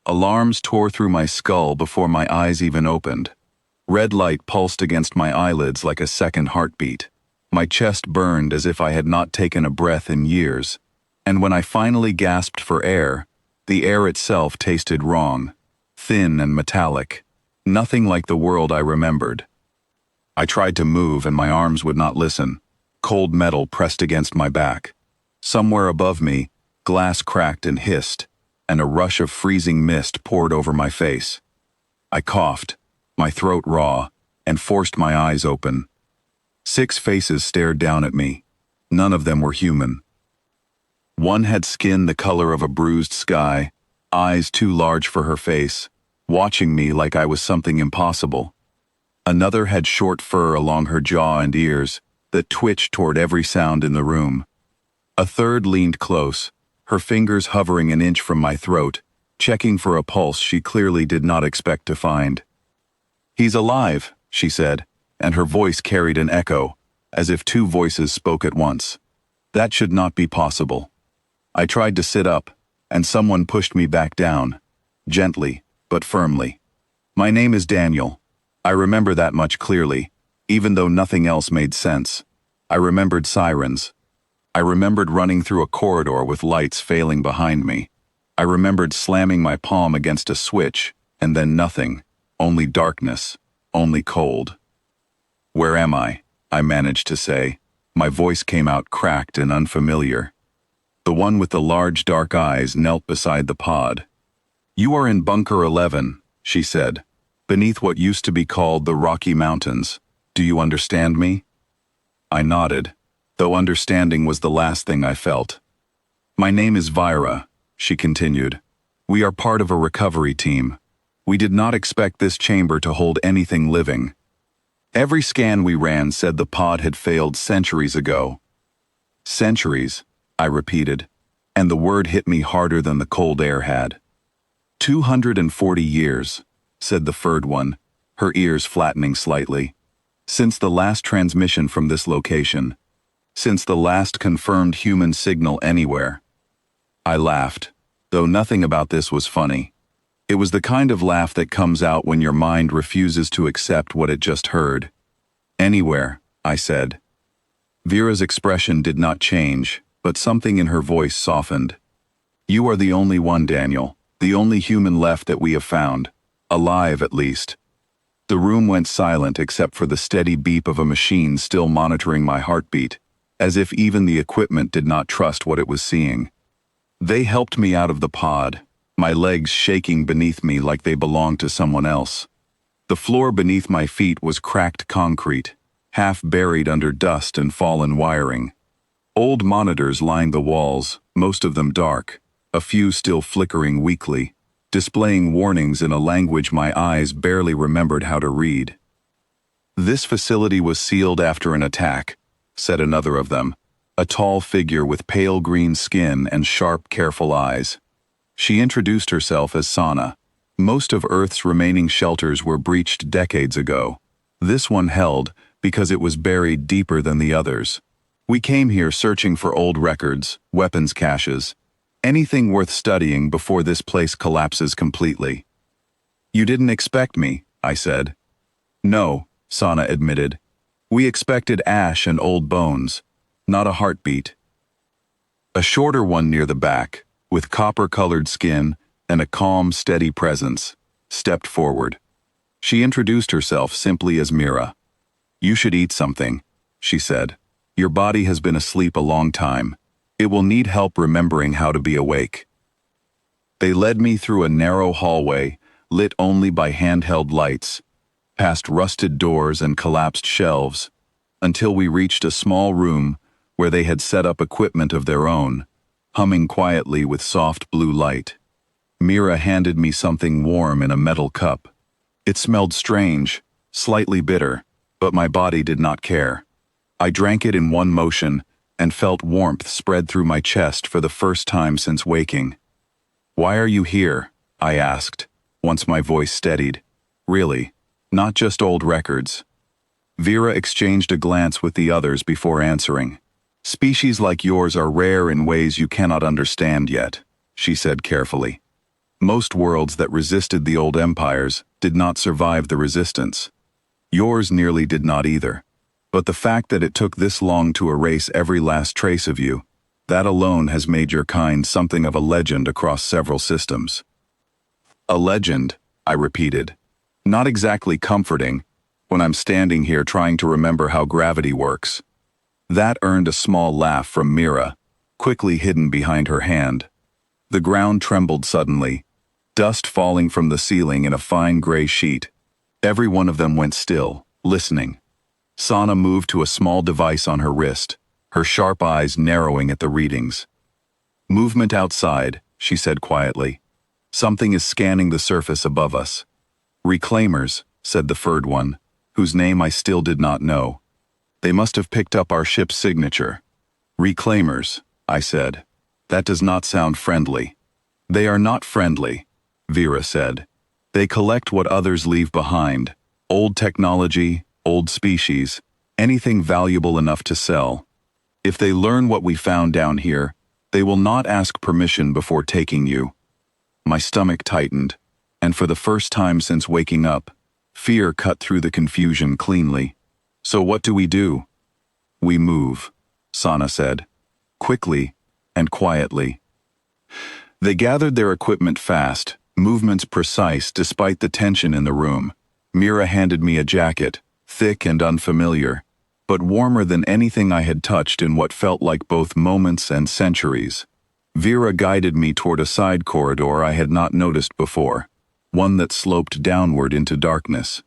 Alarms tore through my skull before my eyes even opened. Red light pulsed against my eyelids like a second heartbeat. My chest burned as if I had not taken a breath in years. And when I finally gasped for air, the air itself tasted wrong, thin and metallic, nothing like the world I remembered. I tried to move and my arms would not listen. Cold metal pressed against my back. Somewhere above me, glass cracked and hissed, and a rush of freezing mist poured over my face. I coughed, my throat raw, and forced my eyes open. 6 faces stared down at me. None of them were human. One had skin the color of a bruised sky, eyes too large for her face, watching me like I was something impossible. Another had short fur along her jaw and ears that twitched toward every sound in the room. A third leaned close, her fingers hovering an inch from my throat, checking for a pulse she clearly did not expect to find. "He's alive," she said, and her voice carried an echo, as if 2 voices spoke at once. That should not be possible. I tried to sit up, and someone pushed me back down, gently, but firmly. My name is Daniel. I remember that much clearly, even though nothing else made sense. I remembered sirens. I remembered running through a corridor with lights failing behind me. I remembered slamming my palm against a switch, and then nothing, only darkness, only cold. "Where am I?" I managed to say. My voice came out cracked and unfamiliar. The one with the large dark eyes knelt beside the pod. "You are in Bunker 11, she said, "beneath what used to be called the Rocky Mountains. Do you understand me?" I nodded, though understanding was the last thing I felt. "My name is Vyra," she continued. "We are part of a recovery team. We did not expect this chamber to hold anything living. Every scan we ran said the pod had failed centuries ago." "Centuries," I repeated, and the word hit me harder than the cold air had. 240 years, said the furred one, her ears flattening slightly. "Since the last transmission from this location. Since the last confirmed human signal anywhere." I laughed, though nothing about this was funny. It was the kind of laugh that comes out when your mind refuses to accept what it just heard. "Anywhere," I said. Vera's expression did not change, but something in her voice softened. "You are the only one, Daniel, the only human left that we have found. Alive, at least." The room went silent except for the steady beep of a machine still monitoring my heartbeat, as if even the equipment did not trust what it was seeing. They helped me out of the pod, my legs shaking beneath me like they belonged to someone else. The floor beneath my feet was cracked concrete, half buried under dust and fallen wiring. Old monitors lined the walls, most of them dark, a few still flickering weakly, displaying warnings in a language my eyes barely remembered how to read. "This facility was sealed after an attack," said another of them, a tall figure with pale green skin and sharp, careful eyes. She introduced herself as Sana. Most of Earth's remaining shelters were breached decades ago. This one held because it was buried deeper than the others. "We came here searching for old records, weapons caches, anything worth studying before this place collapses completely." "You didn't expect me," I said. "No," Sana admitted. "We expected ash and old bones, not a heartbeat." A shorter one near the back, with copper-colored skin and a calm, steady presence, stepped forward. She introduced herself simply as Mira. "You should eat something," she said. "Your body has been asleep a long time. It will need help remembering how to be awake." They led me through a narrow hallway, lit only by handheld lights, past rusted doors and collapsed shelves, until we reached a small room where they had set up equipment of their own, humming quietly with soft blue light. Mira handed me something warm in a metal cup. It smelled strange, slightly bitter, but my body did not care. I drank it in one motion and felt warmth spread through my chest for the first time since waking. "Why are you here?" I asked, once my voice steadied. "Really, not just old records." Vera exchanged a glance with the others before answering. "Species like yours are rare in ways you cannot understand yet," she said carefully. Most worlds that resisted the old empires did not survive the resistance. Yours nearly did not either. But the fact that it took this long to erase every last trace of you, that alone has made your kind something of a legend across several systems. A legend, I repeated. Not exactly comforting, when I'm standing here trying to remember how gravity works. That earned a small laugh from Mira, quickly hidden behind her hand. The ground trembled suddenly, dust falling from the ceiling in a fine gray sheet. Every one of them went still, listening. Sana moved to a small device on her wrist, her sharp eyes narrowing at the readings. "Movement outside," she said quietly. "Something is scanning the surface above us." "Reclaimers," said the furred one, whose name I still did not know. "They must have picked up our ship's signature." "Reclaimers," I said. "That does not sound friendly." "They are not friendly," Vera said. "They collect what others leave behind, old technology, old species, anything valuable enough to sell. If they learn what we found down here, they will not ask permission before taking you." My stomach tightened, and for the first time since waking up, fear cut through the confusion cleanly. "So what do we do?" "We move," Sana said, quickly and quietly. They gathered their equipment fast, movements precise despite the tension in the room. Mira handed me a jacket, thick and unfamiliar, but warmer than anything I had touched in what felt like both moments and centuries. Vera guided me toward a side corridor I had not noticed before, one that sloped downward into darkness.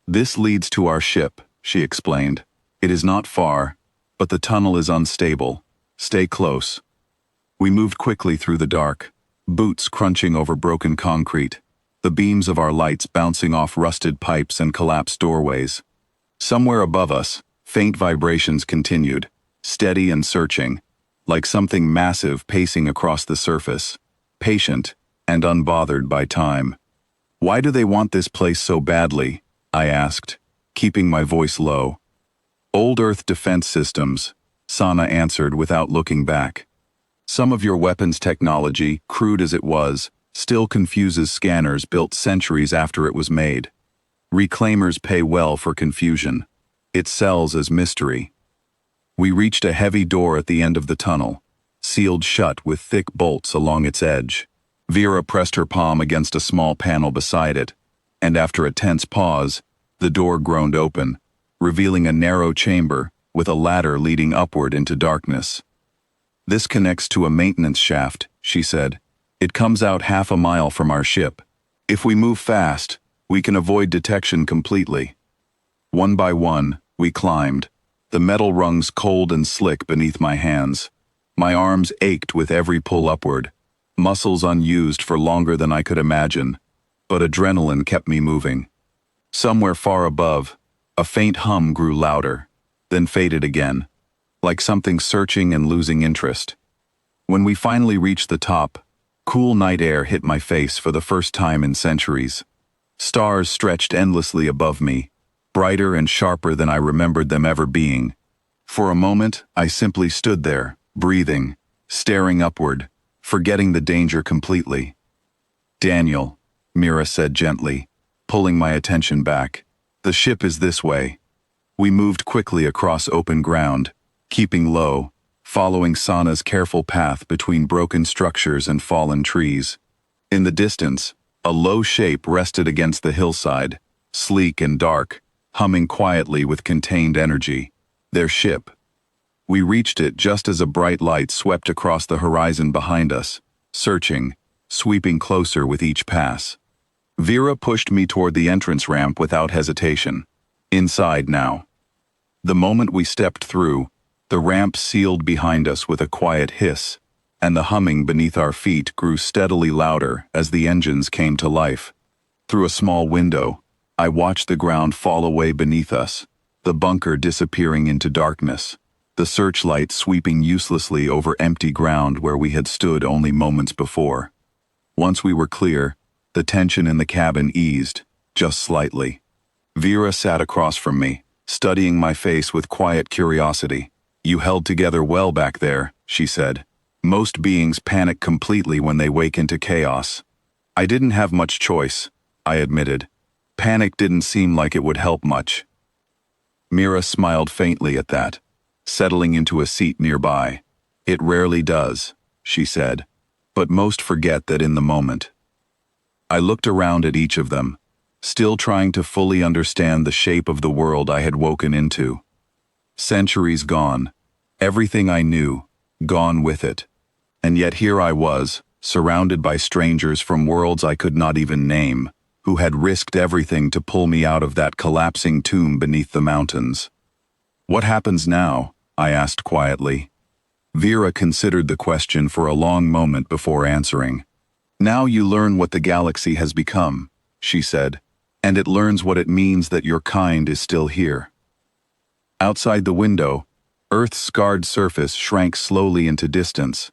This leads to our ship," she explained. "It is not far, but the tunnel is unstable. Stay close." We moved quickly through the dark, boots crunching over broken concrete, the beams of our lights bouncing off rusted pipes and collapsed doorways. Somewhere above us, faint vibrations continued, steady and searching, like something massive pacing across the surface, patient and unbothered by time. "Why do they want this place so badly?" I asked, keeping my voice low. "Old Earth defense systems," Sana answered without looking back. "Some of your weapons technology, crude as it was, still confuses scanners built centuries after it was made. Reclaimers pay well for confusion. It sells as mystery." We reached a heavy door at the end of the tunnel, sealed shut with thick bolts along its edge. Vera pressed her palm against a small panel beside it, and after a tense pause, the door groaned open, revealing a narrow chamber with a ladder leading upward into darkness. "This connects to a maintenance shaft," she said. "It comes out half a mile from our ship. If we move fast, we can avoid detection completely." One by one, we climbed, the metal rungs cold and slick beneath my hands. My arms ached with every pull upward, muscles unused for longer than I could imagine, but adrenaline kept me moving. Somewhere far above, a faint hum grew louder, then faded again, like something searching and losing interest. When we finally reached the top, cool night air hit my face for the first time in centuries. Stars stretched endlessly above me, brighter and sharper than I remembered them ever being. For a moment, I simply stood there, breathing, staring upward, forgetting the danger completely. "Daniel," Mira said gently, pulling my attention back. "The ship is this way." We moved quickly across open ground, keeping low, following Sana's careful path between broken structures and fallen trees. In the distance, a low shape rested against the hillside, sleek and dark, humming quietly with contained energy. Their ship. We reached it just as a bright light swept across the horizon behind us, searching, sweeping closer with each pass. Vera pushed me toward the entrance ramp without hesitation. Inside now. The moment we stepped through, the ramp sealed behind us with a quiet hiss, and the humming beneath our feet grew steadily louder as the engines came to life. Through a small window, I watched the ground fall away beneath us, the bunker disappearing into darkness, the searchlight sweeping uselessly over empty ground where we had stood only moments before. Once we were clear, the tension in the cabin eased, just slightly. Vera sat across from me, studying my face with quiet curiosity. "You held together well back there," she said. Most beings panic completely when they wake into chaos. I didn't have much choice, I admitted. Panic didn't seem like it would help much. Mira smiled faintly at that, settling into a seat nearby. It rarely does, she said, but most forget that in the moment. I looked around at each of them, still trying to fully understand the shape of the world I had woken into. Centuries gone, everything I knew, gone with it. And yet here I was, surrounded by strangers from worlds I could not even name, who had risked everything to pull me out of that collapsing tomb beneath the mountains. What happens now? I asked quietly. Vera considered the question for a long moment before answering. Now you learn what the galaxy has become, she said, and it learns what it means that your kind is still here. Outside the window, Earth's scarred surface shrank slowly into distance,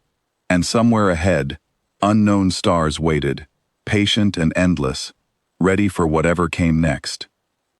and somewhere ahead, unknown stars waited, patient and endless, ready for whatever came next.